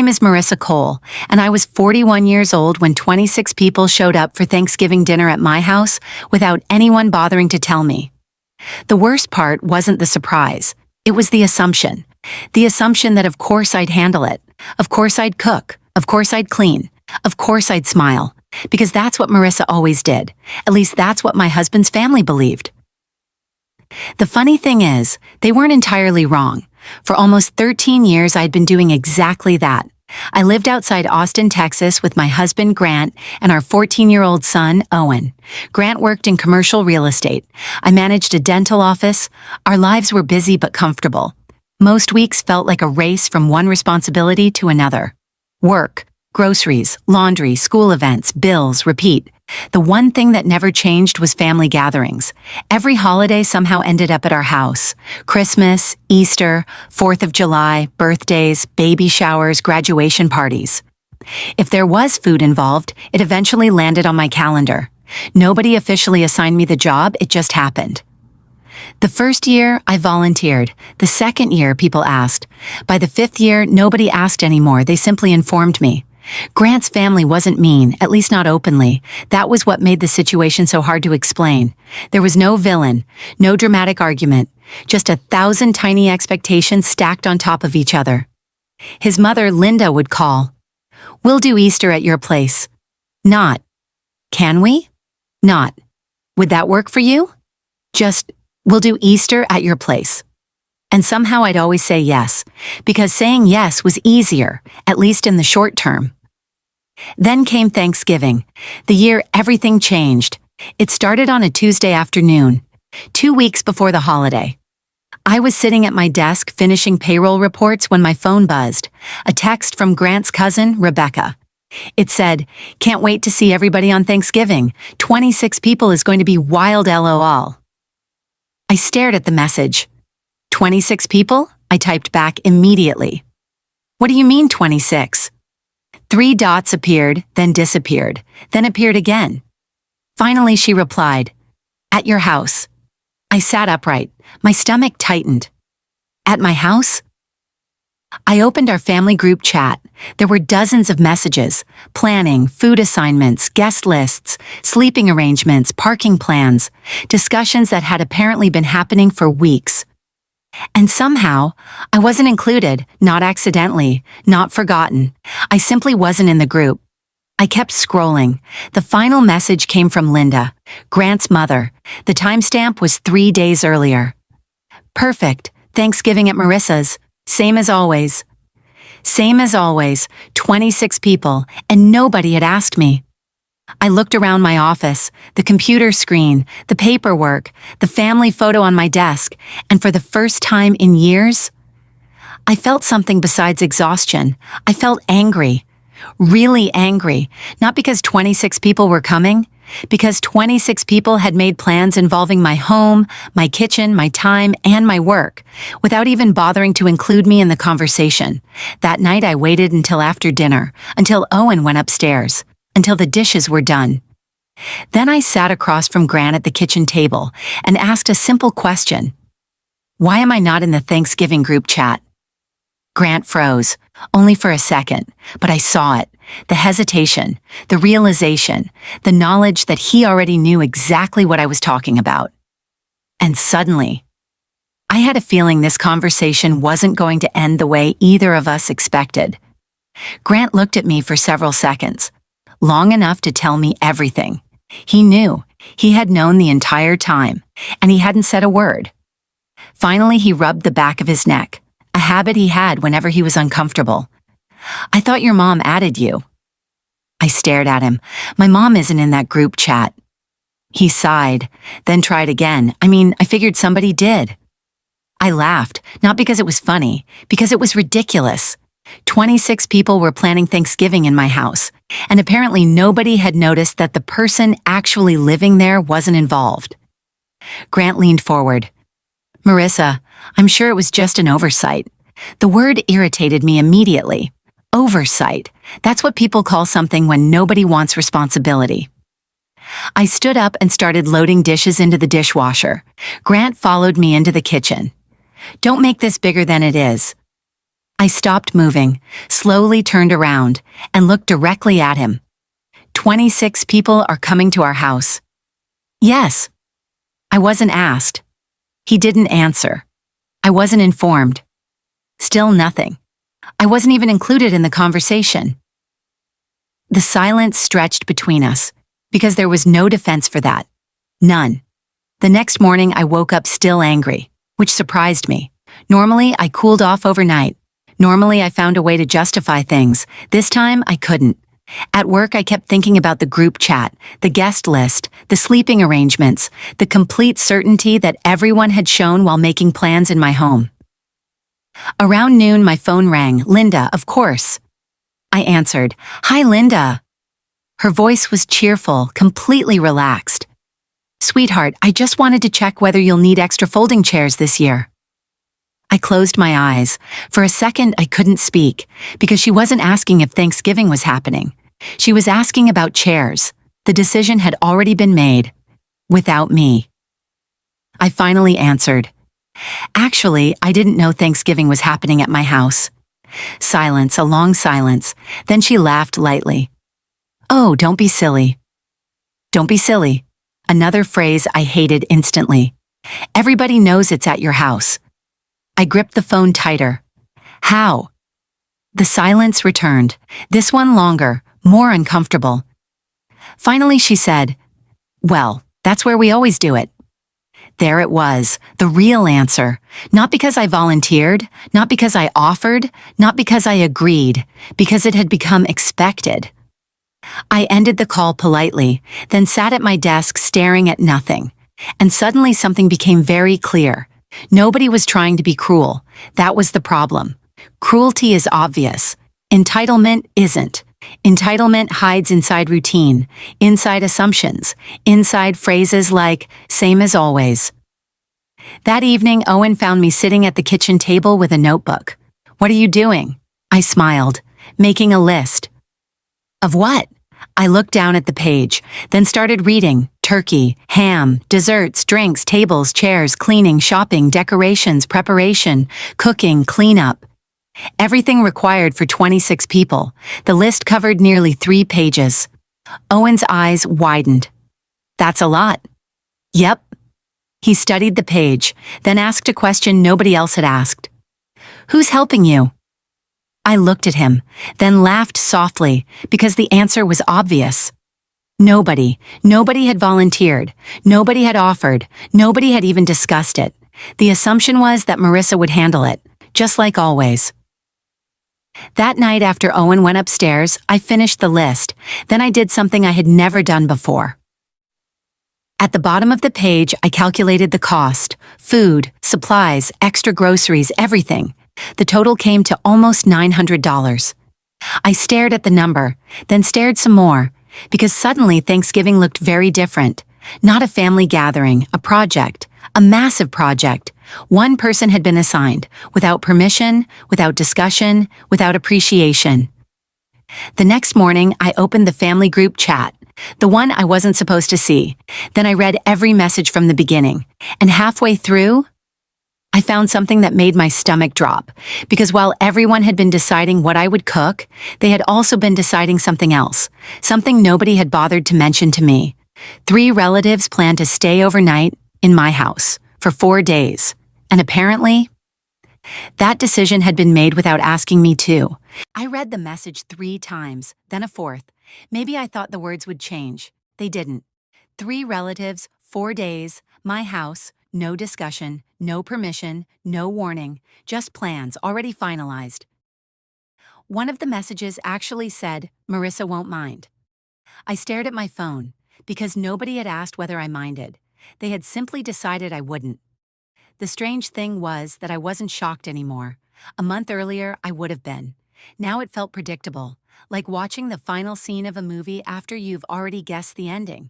name is Marissa Cole, and I was 41 years old when 26 people showed up for Thanksgiving dinner at my house without anyone bothering to tell me. The worst part wasn't the surprise. It was the assumption. The assumption that of course I'd handle it. Of course I'd cook. Of course I'd clean. Of course I'd smile. Because that's what Marissa always did. At least that's what my husband's family believed. The funny thing is, they weren't entirely wrong. For almost 13 years, I'd been doing exactly that. I lived outside Austin, Texas with my husband, Grant, and our 14-year-old son, Owen. Grant worked in commercial real estate. I managed a dental office. Our lives were busy but comfortable. Most weeks felt like a race from one responsibility to another. Work, groceries, laundry, school events, bills, repeat. The one thing that never changed was family gatherings. Every holiday somehow ended up at our house. Christmas, Easter, 4th of July, birthdays, baby showers, graduation parties. If there was food involved, it eventually landed on my calendar. Nobody officially assigned me the job, it just happened. The first year, I volunteered. The second year, people asked. By the 5th year, nobody asked anymore, they simply informed me. Grant's family wasn't mean, at least not openly. That was what made the situation so hard to explain. There was no villain, no dramatic argument, just 1,000 tiny expectations stacked on top of each other. His mother, Linda, would call. "We'll do Easter at your place." Not. "Can we?" Not. "Would that work for you?" Just, "We'll do Easter at your place." And somehow I'd always say yes, because saying yes was easier, at least in the short term. Then came Thanksgiving, the year everything changed. It started on a Tuesday afternoon, 2 weeks before the holiday. I was sitting at my desk finishing payroll reports when my phone buzzed, a text from Grant's cousin, Rebecca. It said, "Can't wait to see everybody on Thanksgiving. 26 people is going to be wild LOL." I stared at the message. 26 people? I typed back immediately. "What do you mean 26? 3 dots appeared, then disappeared, then appeared again. Finally, she replied, "At your house." I sat upright. My stomach tightened. At my house? I opened our family group chat. There were dozens of messages, planning, food assignments, guest lists, sleeping arrangements, parking plans, discussions that had apparently been happening for weeks. And somehow, I wasn't included, not accidentally, not forgotten. I simply wasn't in the group. I kept scrolling. The final message came from Linda, Grant's mother. The timestamp was 3 days earlier. "Perfect. Thanksgiving at Marissa's. Same as always." Same as always, 26 people, and nobody had asked me. I looked around my office, the computer screen, the paperwork, the family photo on my desk, and for the first time in years, I felt something besides exhaustion. I felt angry, really angry, not because 26 people were coming, because 26 people had made plans involving my home, my kitchen, my time, and my work, without even bothering to include me in the conversation. That night I waited until after dinner, until Owen went upstairs, until the dishes were done. Then I sat across from Grant at the kitchen table and asked a simple question. "Why am I not in the Thanksgiving group chat?" Grant froze, only for a second, but I saw it. The hesitation, the realization, the knowledge that he already knew exactly what I was talking about. And suddenly, I had a feeling this conversation wasn't going to end the way either of us expected. Grant looked at me for several seconds, long enough to tell me everything. He knew. He had known the entire time, and he hadn't said a word. Finally, he rubbed the back of his neck, a habit he had whenever he was uncomfortable. "I thought your mom added you." I stared at him. "My mom isn't in that group chat." He sighed, then tried again. I figured somebody did. I laughed, not because it was funny, because it was ridiculous. 26 people were planning Thanksgiving in my house, and apparently nobody had noticed that the person actually living there wasn't involved. Grant leaned forward. "Marissa, I'm sure it was just an oversight." The word irritated me immediately. Oversight. That's what people call something when nobody wants responsibility. I stood up and started loading dishes into the dishwasher. Grant followed me into the kitchen. "Don't make this bigger than it is." I stopped moving, slowly turned around, and looked directly at him. 26 people are coming to our house. Yes. I wasn't asked. He didn't answer. I wasn't informed. Still nothing. I wasn't even included in the conversation. The silence stretched between us, because there was no defense for that. None. The next morning I woke up still angry, which surprised me. Normally I cooled off overnight. Normally I found a way to justify things. This time I couldn't. At work I kept thinking about the group chat, the guest list, the sleeping arrangements, the complete certainty that everyone had shown while making plans in my home. Around noon my phone rang. Linda, of course. I answered. Hi, Linda. Her voice was cheerful, completely relaxed. Sweetheart, I just wanted to check whether you'll need extra folding chairs this year. I closed my eyes. For a second, I couldn't speak, because she wasn't asking if Thanksgiving was happening. She was asking about chairs. The decision had already been made. Without me. I finally answered. Actually, I didn't know Thanksgiving was happening at my house. Silence, a long silence. Then she laughed lightly. Oh, don't be silly. Don't be silly. Another phrase I hated instantly. Everybody knows it's at your house. I gripped the phone tighter. How? The silence returned, this one longer, more uncomfortable. Finally she said, well, that's where we always do it. There it was, the real answer. Not because I volunteered, not because I offered, not because I agreed, because it had become expected. I ended the call politely, then sat at my desk staring at nothing. And suddenly something became very clear. Nobody was trying to be cruel. That was the problem. Cruelty is obvious. Entitlement isn't. Entitlement hides inside routine, inside assumptions, inside phrases like, same as always. That evening, Owen found me sitting at the kitchen table with a notebook. What are you doing? I smiled, making a list. Of what? I looked down at the page, then started reading. Turkey, ham, desserts, drinks, tables, chairs, cleaning, shopping, decorations, preparation, cooking, cleanup. Everything required for 26 people. The list covered nearly 3 pages. Owen's eyes widened. That's a lot. Yep. He studied the page, then asked a question nobody else had asked. Who's helping you? I looked at him, then laughed softly, because the answer was obvious. Nobody had volunteered, nobody had offered, nobody had even discussed it. The assumption was that Marissa would handle it, just like always. That night after Owen went upstairs, I finished the list. Then I did something I had never done before. At the bottom of the page, I calculated the cost, food, supplies, extra groceries, everything. The total came to almost $900. I stared at the number, then stared some more, because suddenly Thanksgiving looked very different. Not a family gathering, a project, a massive project. One person had been assigned, without permission, without discussion, without appreciation. The next morning, I opened the family group chat, the one I wasn't supposed to see. Then I read every message from the beginning, and halfway through, I found something that made my stomach drop, because while everyone had been deciding what I would cook, they had also been deciding something else, something nobody had bothered to mention to me. 3 relatives planned to stay overnight in my house for 4 days, and apparently, that decision had been made without asking me to. I read the message 3 times, then a 4th. Maybe I thought the words would change. They didn't. 3 relatives, 4 days, my house, no discussion, no permission, no warning, just plans already finalized. One of the messages actually said, Marissa won't mind. I stared at my phone, because nobody had asked whether I minded. They had simply decided I wouldn't. The strange thing was that I wasn't shocked anymore. A month earlier, I would have been. Now it felt predictable, like watching the final scene of a movie after you've already guessed the ending.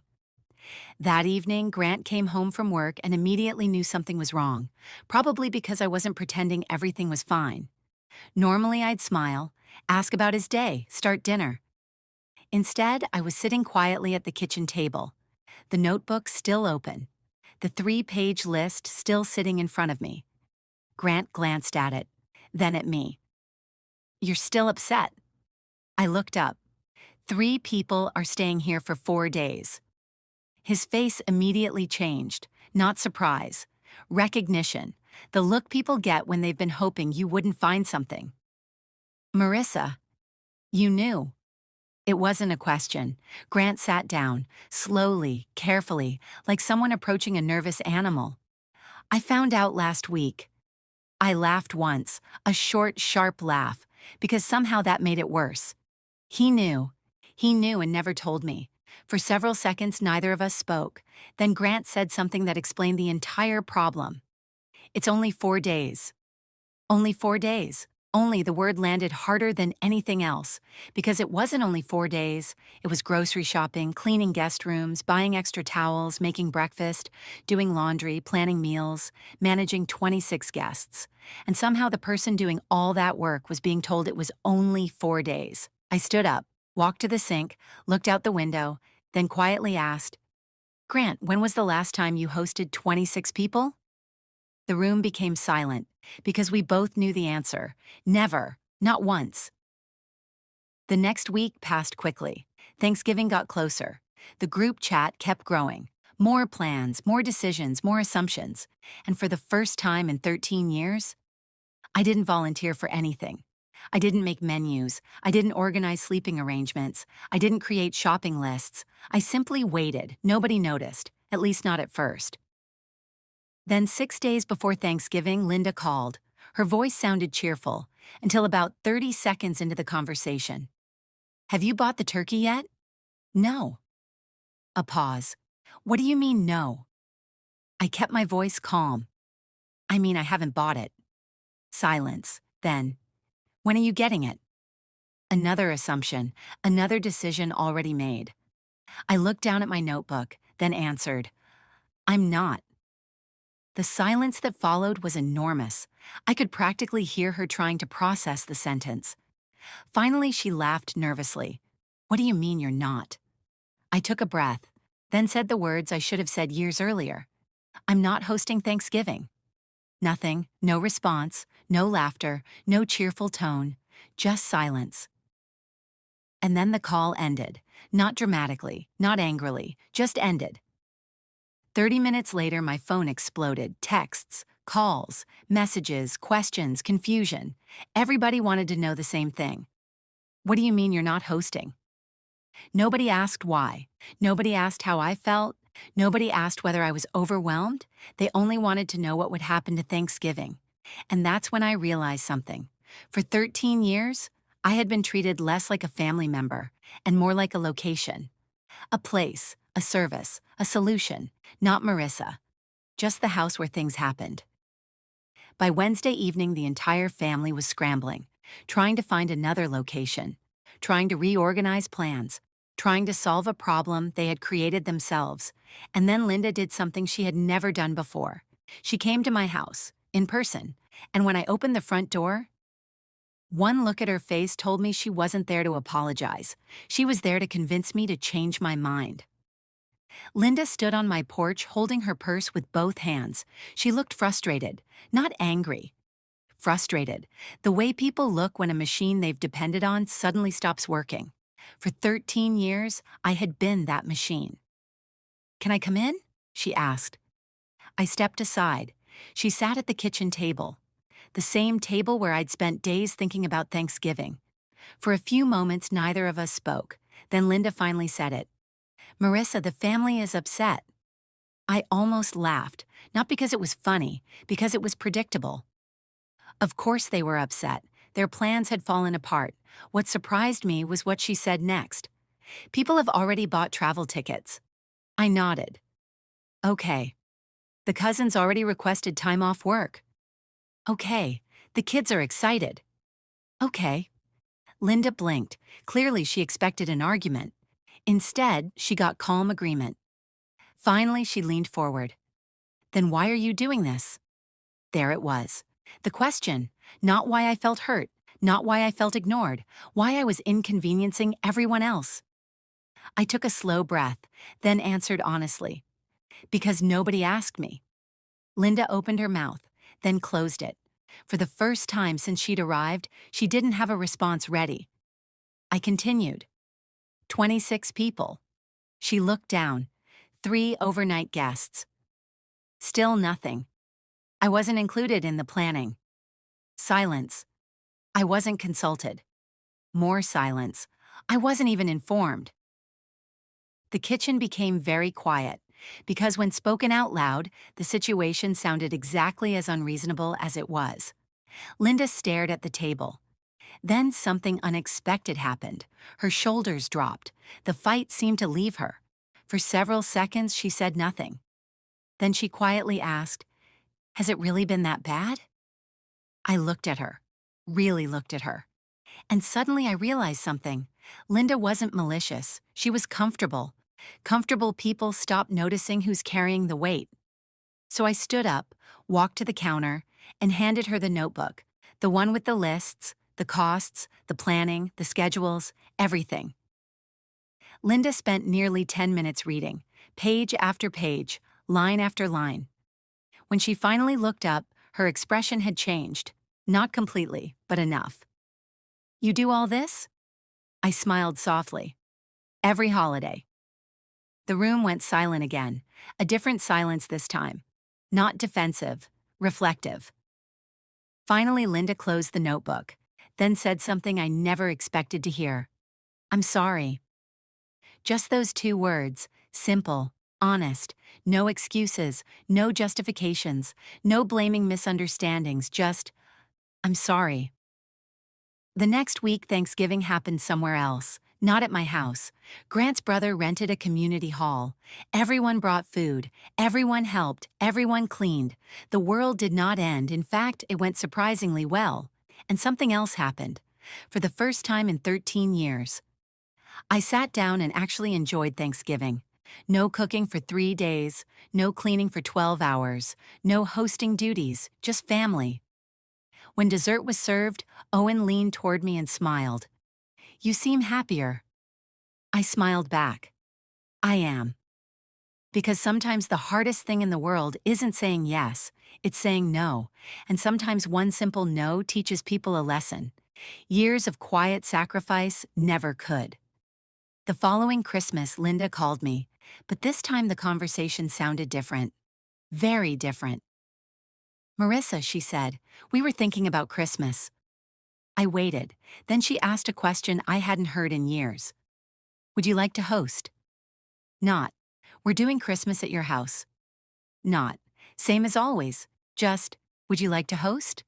That evening, Grant came home from work and immediately knew something was wrong, probably because I wasn't pretending everything was fine. Normally I'd smile, ask about his day, start dinner. Instead, I was sitting quietly at the kitchen table, the notebook still open, the 3-page list still sitting in front of me. Grant glanced at it, then at me. You're still upset. I looked up. 3 people are staying here for 4 days. His face immediately changed, not surprise. Recognition, the look people get when they've been hoping you wouldn't find something. Marissa, you knew. It wasn't a question. Grant sat down, slowly, carefully, like someone approaching a nervous animal. I found out last week. I laughed once, a short, sharp laugh, because somehow that made it worse. He knew. He knew and never told me. For several seconds, neither of us spoke. Then Grant said something that explained the entire problem. It's only 4 days. Only 4 days. Only the word landed harder than anything else, because it wasn't only 4 days. It was grocery shopping, cleaning guest rooms, buying extra towels, making breakfast, doing laundry, planning meals, managing 26 guests. And somehow the person doing all that work was being told it was only 4 days. I stood up, walked to the sink, looked out the window, then quietly asked, Grant, when was the last time you hosted 26 people? The room became silent, because we both knew the answer. Never. Not once. The next week passed quickly. Thanksgiving got closer. The group chat kept growing. More plans, more decisions, more assumptions. And for the first time in 13 years, I didn't volunteer for anything. I didn't make menus. I didn't organize sleeping arrangements. I didn't create shopping lists. I simply waited. Nobody noticed, at least not at first. Then 6 days before Thanksgiving, Linda called. Her voice sounded cheerful, until about 30 seconds into the conversation. Have you bought the turkey yet? No. A pause. What do you mean, no? I kept my voice calm. I mean, I haven't bought it. Silence. Then, when are you getting it? Another assumption, another decision already made. I looked down at my notebook, then answered, I'm not. The silence that followed was enormous. I could practically hear her trying to process the sentence. Finally, she laughed nervously. What do you mean you're not? I took a breath, then said the words I should have said years earlier. I'm not hosting Thanksgiving. Nothing, no response, no laughter, no cheerful tone, just silence. And then the call ended. Not dramatically, not angrily, just ended. 30 minutes later, my phone exploded. Texts, calls, messages, questions, confusion. Everybody wanted to know the same thing. What do you mean you're not hosting? Nobody asked why. Nobody asked how I felt. Nobody asked whether I was overwhelmed. They only wanted to know what would happen to Thanksgiving. And that's when I realized something. For 13 years, I had been treated less like a family member and more like a location. A place, a service, a solution, not Marissa. Just the house where things happened. By Wednesday evening, the entire family was scrambling, trying to find another location, trying to reorganize plans, trying to solve a problem they had created themselves. And then Linda did something she had never done before. She came to my house, in person, and when I opened the front door, one look at her face told me she wasn't there to apologize. She was there to convince me to change my mind. Linda stood on my porch holding her purse with both hands. She looked frustrated, not angry. Frustrated, the way people look when a machine they've depended on suddenly stops working. For 13 years, I had been that machine. Can I come in? She asked. I stepped aside. She sat at the kitchen table, the same table where I'd spent days thinking about Thanksgiving. For a few moments, neither of us spoke. Then Linda finally said it. Marissa, the family is upset. I almost laughed, not because it was funny, because it was predictable. Of course they were upset. Their plans had fallen apart. What surprised me was what she said next. People have already bought travel tickets. I nodded. Okay. The cousins already requested time off work. Okay. The kids are excited. Okay. Linda blinked. Clearly she expected an argument. Instead, she got calm agreement. Finally, she leaned forward. Then why are you doing this? There it was. The question, not why I felt hurt, not why I felt ignored, why I was inconveniencing everyone else. I took a slow breath, then answered honestly. Because nobody asked me. Linda opened her mouth, then closed it. For the first time since she'd arrived, she didn't have a response ready. I continued. 26 people. She looked down. 3 overnight guests. Still nothing. I wasn't included in the planning. Silence. I wasn't consulted. More silence. I wasn't even informed. The kitchen became very quiet, because when spoken out loud, the situation sounded exactly as unreasonable as it was. Linda stared at the table. Then something unexpected happened. Her shoulders dropped. The fight seemed to leave her. For several seconds, she said nothing. Then she quietly asked, "Has it really been that bad?" I looked at her, really looked at her. And suddenly I realized something. Linda wasn't malicious. She was comfortable. Comfortable people stop noticing who's carrying the weight. So I stood up, walked to the counter, and handed her the notebook, the one with the lists, the costs, the planning, the schedules, everything. Linda spent nearly 10 minutes reading, page after page, line after line. When she finally looked up, her expression had changed. Not completely, but enough. "You do all this?" I smiled softly. "Every holiday." The room went silent again, a different silence this time. Not defensive, reflective. Finally, Linda closed the notebook, then said something I never expected to hear. "I'm sorry." Just those 2 words, simple, honest, no excuses, no justifications, no blaming misunderstandings, just, "I'm sorry." The next week, Thanksgiving happened somewhere else, not at my house. Grant's brother rented a community hall. Everyone brought food. Everyone helped. Everyone cleaned. The world did not end. In fact, it went surprisingly well. And something else happened. For the first time in 13 years. I sat down and actually enjoyed Thanksgiving. No cooking for 3 days. No cleaning for 12 hours. No hosting duties. Just family. When dessert was served, Owen leaned toward me and smiled. "You seem happier." I smiled back. "I am." Because sometimes the hardest thing in the world isn't saying yes, it's saying no. And sometimes one simple no teaches people a lesson. Years of quiet sacrifice never could. The following Christmas, Linda called me, but this time the conversation sounded different. Very different. "Marissa," she said, "we were thinking about Christmas." I waited. Then she asked a question I hadn't heard in years. "Would you like to host?" Not, "We're doing Christmas at your house." Not, "Same as always." Just, "Would you like to host?"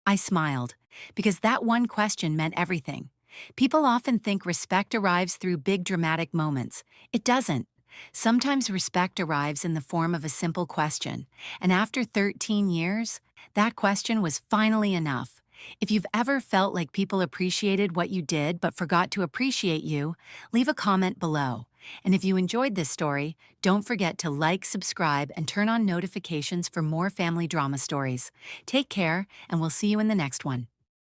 I smiled, because that one question meant everything. People often think respect arrives through big dramatic moments. It doesn't. Sometimes respect arrives in the form of a simple question, and after 13 years, that question was finally enough. If you've ever felt like people appreciated what you did but forgot to appreciate you, leave a comment below. And if you enjoyed this story, don't forget to like, subscribe, and turn on notifications for more family drama stories. Take care, and we'll see you in the next one.